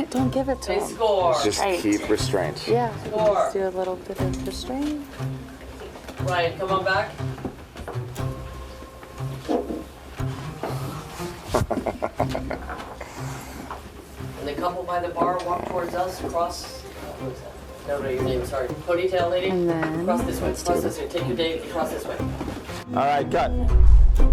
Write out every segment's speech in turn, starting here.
Don't give it to him. Score. Just keep restraint. Yeah, Score. just do a little bit of restraint. Ryan, come on back. And the couple by the bar walk towards us across. What's that? No, your name, sorry. Ponytail lady. And then Cross this way. Cross this way. Take your date. Cross this way. All right, cut.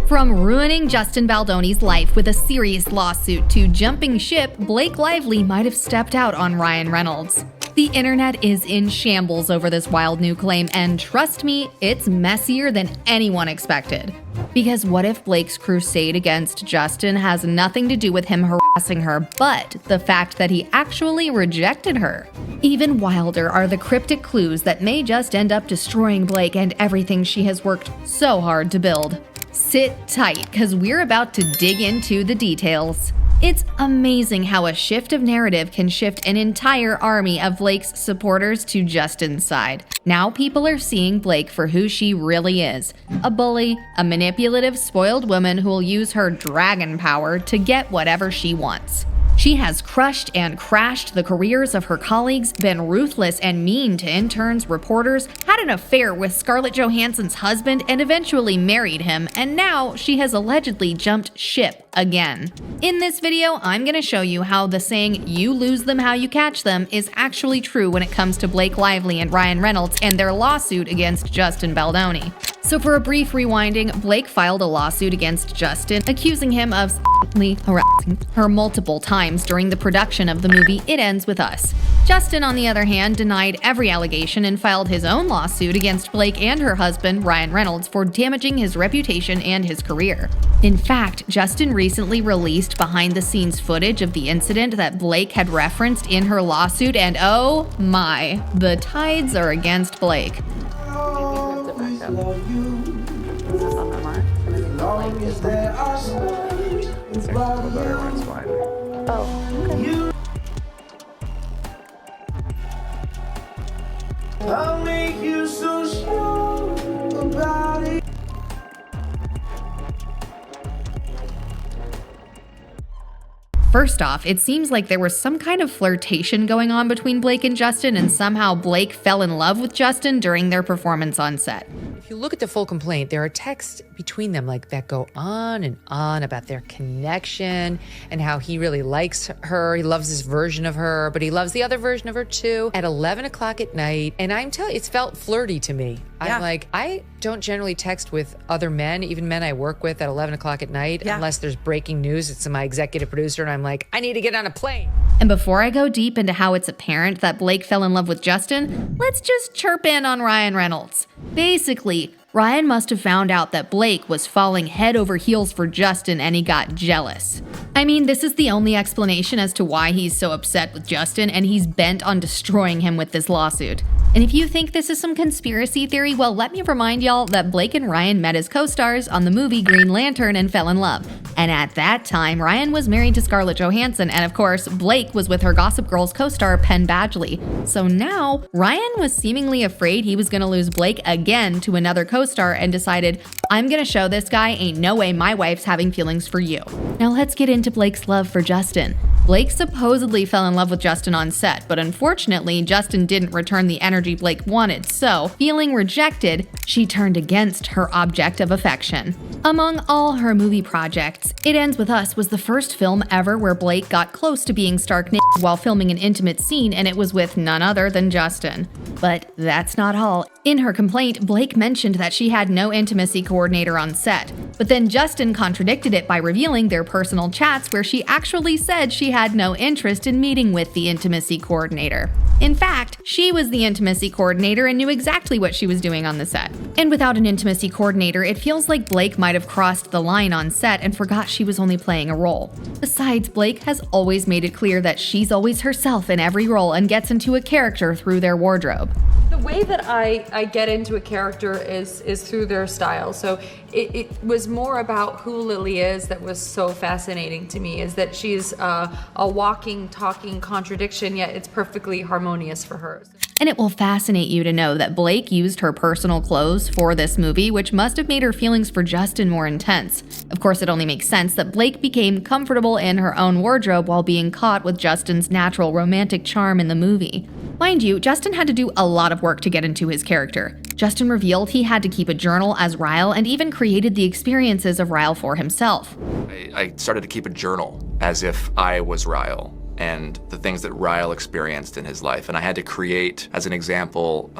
From ruining Justin Baldoni's life with a serious lawsuit to jumping ship, Blake Lively might have stepped out on Ryan Reynolds. The internet is in shambles over this wild new claim, and trust me, it's messier than anyone expected. Because what if Blake's crusade against Justin has nothing to do with him harassing her, but the fact that he actually rejected her? Even wilder are the cryptic clues that may just end up destroying Blake and everything she has worked so hard to build. Sit tight, because we're about to dig into the details. It's amazing how a shift of narrative can shift an entire army of Blake's supporters to Justin's side. Now people are seeing Blake for who she really is. A bully, a manipulative, spoiled woman who will use her dragon power to get whatever she wants. She has crushed and crashed the careers of her colleagues, been ruthless and mean to interns, reporters, had an affair with Scarlett Johansson's husband and eventually married him, and now she has allegedly jumped ship again. In this video, I'm going to show you how the saying, "you lose them how you catch them," is actually true when it comes to Blake Lively and Ryan Reynolds and their lawsuit against Justin Baldoni. So for a brief rewinding, Blake filed a lawsuit against Justin, accusing him of sexually harassing her multiple times during the production of the movie It Ends With Us. Justin, on the other hand, denied every allegation and filed his own lawsuit against Blake and her husband, Ryan Reynolds, for damaging his reputation and his career. In fact, Justin recently released behind-the-scenes footage of the incident that Blake had referenced in her lawsuit, and oh my, the tides are against Blake. This is on the mark. And I think the light is It's actually better when it's fine. Oh, okay. I'll make you so sure about it. First off, it seems like there was some kind of flirtation going on between Blake and Justin, and somehow Blake fell in love with Justin during their performance on set. If you look at the full complaint, there are texts between them like that go on and on about their connection and how he really likes her. He loves this version of her, but he loves the other version of her too at 11 o'clock at night. And I'm telling you, it's felt flirty to me. I'm like, I don't generally text with other men, even men I work with at 11 o'clock at night, unless there's breaking news. It's my executive producer and I'm like, I need to get on a plane. And before I go deep into how it's apparent that Blake fell in love with Justin, let's just chirp in on Ryan Reynolds. Basically, Ryan must have found out that Blake was falling head over heels for Justin and he got jealous. I mean, this is the only explanation as to why he's so upset with Justin, and he's bent on destroying him with this lawsuit. And if you think this is some conspiracy theory, well, let me remind y'all that Blake and Ryan met as co-stars on the movie Green Lantern and fell in love. And at that time, Ryan was married to Scarlett Johansson, and of course, Blake was with her Gossip Girls co-star Penn Badgley. So now, Ryan was seemingly afraid he was gonna lose Blake again to another co-star and decided, I'm gonna show this guy ain't no way my wife's having feelings for you. Now let's get into Blake's love for Justin. Blake supposedly fell in love with Justin on set, but unfortunately, Justin didn't return the energy Blake wanted, so, feeling rejected, she turned against her object of affection. Among all her movie projects, It Ends With Us was the first film ever where Blake got close to being stark naked while filming an intimate scene, and it was with none other than Justin. But that's not all. In her complaint, Blake mentioned that she had no intimacy coordinator on set, but then Justin contradicted it by revealing their personal chats where she actually said she had no interest in meeting with the intimacy coordinator. In fact, she was the intimacy coordinator and knew exactly what she was doing on the set. And without an intimacy coordinator, it feels like Blake might have crossed the line on set and forgot she was only playing a role. Besides, Blake has always made it clear that she's always herself in every role and gets into a character through their wardrobe. The way that I get into a character is through their style. So it was more about who Lily is that was so fascinating to me, is that she's a walking, talking contradiction, yet it's perfectly harmonious for her. And it will fascinate you to know that Blake used her personal clothes for this movie, which must have made her feelings for Justin more intense. Of course, it only makes sense that Blake became comfortable in her own wardrobe while being caught with Justin's natural romantic charm in the movie. Mind you, Justin had to do a lot of work to get into his character. Justin revealed he had to keep a journal as Ryle and even created the experiences of Ryle for himself. I started to keep a journal as if I was Ryle and the things that Ryle experienced in his life. And I had to create, as an example,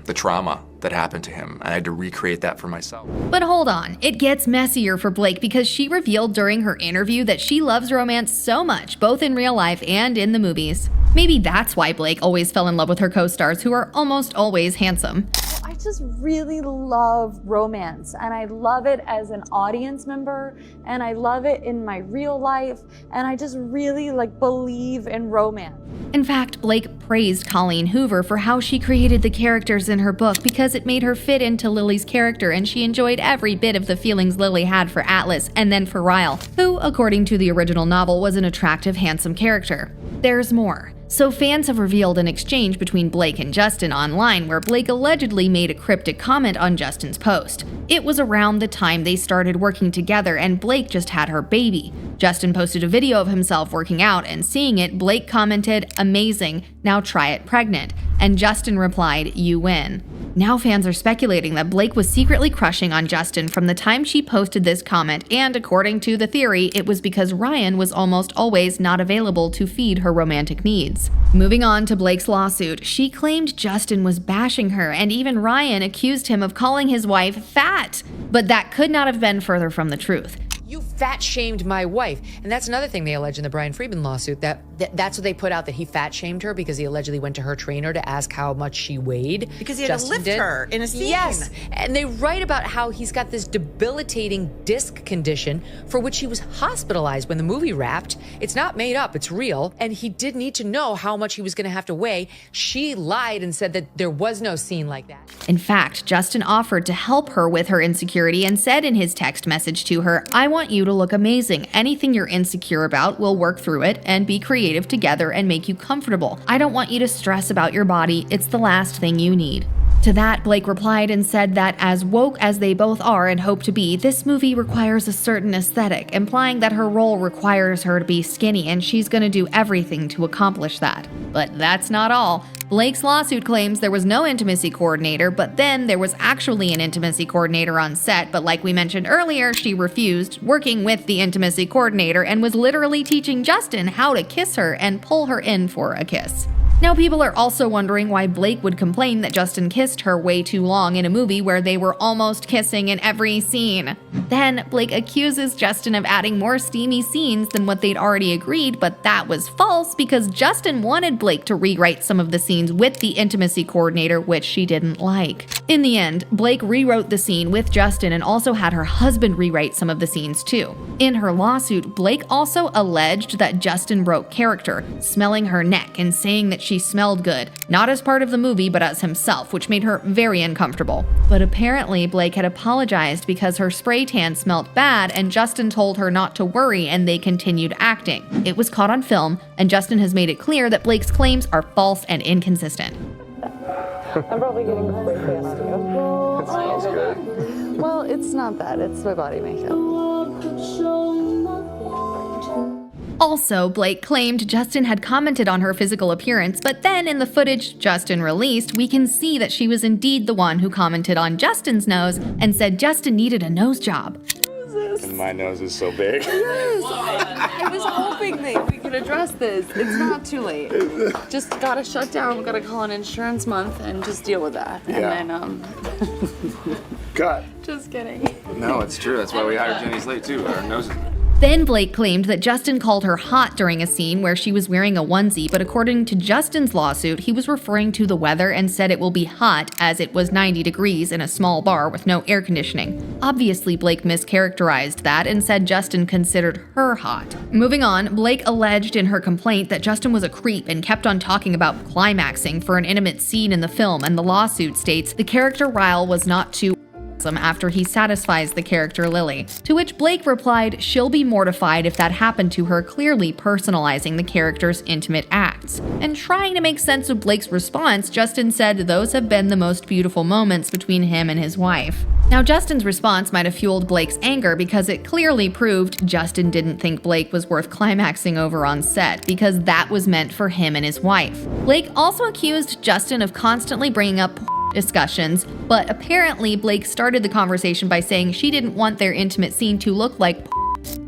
the trauma that happened to him. I had to recreate that for myself. But hold on, it gets messier for Blake because she revealed during her interview that she loves romance so much, both in real life and in the movies. Maybe that's why Blake always fell in love with her co-stars, who are almost always handsome. I just really love romance, and I love it as an audience member, and I love it in my real life, and I just really believe in romance. In fact, Blake praised Colleen Hoover for how she created the characters in her book because it made her fit into Lily's character, and she enjoyed every bit of the feelings Lily had for Atlas and then for Ryle, who, according to the original novel, was an attractive, handsome character. There's more. So fans have revealed an exchange between Blake and Justin online where Blake allegedly made a cryptic comment on Justin's post. It was around the time they started working together and Blake just had her baby. Justin posted a video of himself working out, and seeing it, Blake commented, "Amazing, now try it pregnant." And Justin replied, "You win." Now fans are speculating that Blake was secretly crushing on Justin from the time she posted this comment, and according to the theory, it was because Ryan was almost always not available to feed her romantic needs. Moving on to Blake's lawsuit, she claimed Justin was bashing her, and even Ryan accused him of calling his wife fat. But that could not have been further from the truth. You fat-shamed my wife. And that's another thing they allege in the Brian Friedman lawsuit, that's what they put out, that he fat-shamed her because he allegedly went to her trainer to ask how much she weighed. Because he had to lift her in a scene. Yes, and they write about how he's got this debilitating disc condition for which he was hospitalized when the movie wrapped. It's not made up, it's real. And he did need to know how much he was going to have to weigh. She lied and said that there was no scene like that. In fact, Justin offered to help her with her insecurity and said in his text message to her, "I want you to look amazing. Anything you're insecure about, we'll work through it and be creative together and make you comfortable. I don't want you to stress about your body. It's the last thing you need." To that, Blake replied and said that as woke as they both are and hope to be, this movie requires a certain aesthetic, implying that her role requires her to be skinny and she's gonna do everything to accomplish that. But that's not all. Blake's lawsuit claims there was no intimacy coordinator, but then there was actually an intimacy coordinator on set, but like we mentioned earlier, she refused, working with the intimacy coordinator, and was literally teaching Justin how to kiss her and pull her in for a kiss. Now, people are also wondering why Blake would complain that Justin kissed her way too long in a movie where they were almost kissing in every scene. Then, Blake accuses Justin of adding more steamy scenes than what they'd already agreed, but that was false because Justin wanted Blake to rewrite some of the scenes with the intimacy coordinator, which she didn't like. In the end, Blake rewrote the scene with Justin and also had her husband rewrite some of the scenes too. In her lawsuit, Blake also alleged that Justin broke character, smelling her neck and saying that she smelled good, not as part of the movie but as himself, which made her very uncomfortable. But apparently Blake had apologized because her spray tan smelled bad and Justin told her not to worry and they continued acting. It was caught on film and Justin has made it clear that Blake's claims are false and inconsistent. I'm probably getting really pissed too. It smells good. Well, it's not that. It's my body makeup. Also, Blake claimed Justin had commented on her physical appearance, but then in the footage Justin released, we can see that she was indeed the one who commented on Justin's nose and said Justin needed a nose job. And my nose is so big. I was hoping that we could address this. It's not too late. Just gotta shut down. We gotta call an insurance month and just deal with that. Yeah. And then, Cut. just kidding. No, it's true. That's why we hired Jenny Slate too. Our noses. Then Blake claimed that Justin called her hot during a scene where she was wearing a onesie, but according to Justin's lawsuit, he was referring to the weather and said it will be hot as it was 90 degrees in a small bar with no air conditioning. Obviously, Blake mischaracterized that and said Justin considered her hot. Moving on, Blake alleged in her complaint that Justin was a creep and kept on talking about climaxing for an intimate scene in the film, and the lawsuit states the character Ryle was not too orgasm after he satisfies the character Lily. To which Blake replied she'll be mortified if that happened to her, clearly personalizing the character's intimate acts. And trying to make sense of Blake's response, Justin said those have been the most beautiful moments between him and his wife. Now, Justin's response might have fueled Blake's anger because it clearly proved Justin didn't think Blake was worth climaxing over on set, because that was meant for him and his wife. Blake also accused Justin of constantly bringing up discussions, but apparently Blake started the conversation by saying she didn't want their intimate scene to look like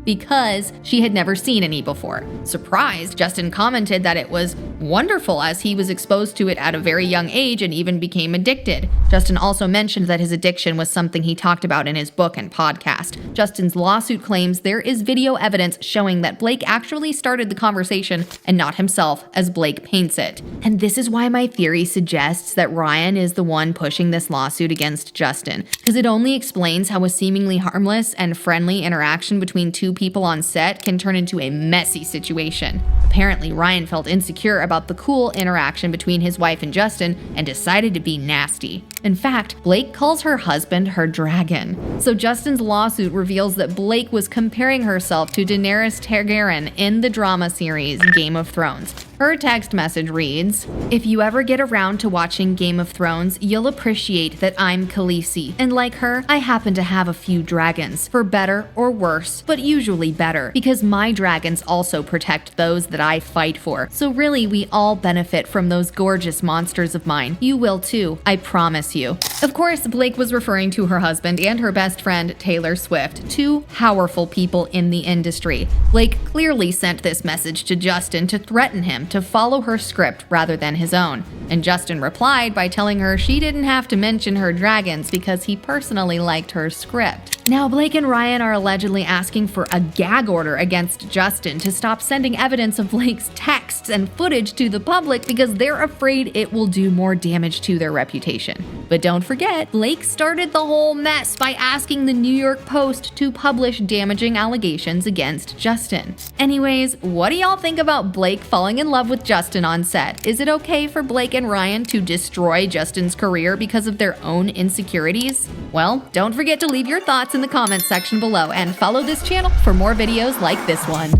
because she had never seen any before. Surprised, Justin commented that it was wonderful as he was exposed to it at a very young age and even became addicted. Justin also mentioned that his addiction was something he talked about in his book and podcast. Justin's lawsuit claims there is video evidence showing that Blake actually started the conversation and not himself, as Blake paints it. And this is why my theory suggests that Ryan is the one pushing this lawsuit against Justin, because it only explains how a seemingly harmless and friendly interaction between two people on set can turn into a messy situation. Apparently, Ryan felt insecure about the cool interaction between his wife and Justin and decided to be nasty. In fact, Blake calls her husband her dragon. So Justin's lawsuit reveals that Blake was comparing herself to Daenerys Targaryen in the drama series Game of Thrones. Her text message reads, "If you ever get around to watching Game of Thrones, you'll appreciate that I'm Khaleesi, and like her, I happen to have a few dragons, for better or worse, but usually better, because my dragons also protect those that I fight for. So really, we all benefit from those gorgeous monsters of mine. You will too, I promise you." Of course, Blake was referring to her husband and her best friend, Taylor Swift, two powerful people in the industry. Blake clearly sent this message to Justin to threaten him to follow her script rather than his own. And Justin replied by telling her she didn't have to mention her dragons because he personally liked her script. Now, Blake and Ryan are allegedly asking for a gag order against Justin to stop sending evidence of Blake's texts and footage to the public because they're afraid it will do more damage to their reputation. But don't forget, Blake started the whole mess by asking the New York Post to publish damaging allegations against Justin. Anyways, what do y'all think about Blake falling in love with Justin on set? Is it okay for Blake and Ryan to destroy Justin's career because of their own insecurities? Well, don't forget to leave your thoughts in the comments section below and follow this channel for more videos like this one.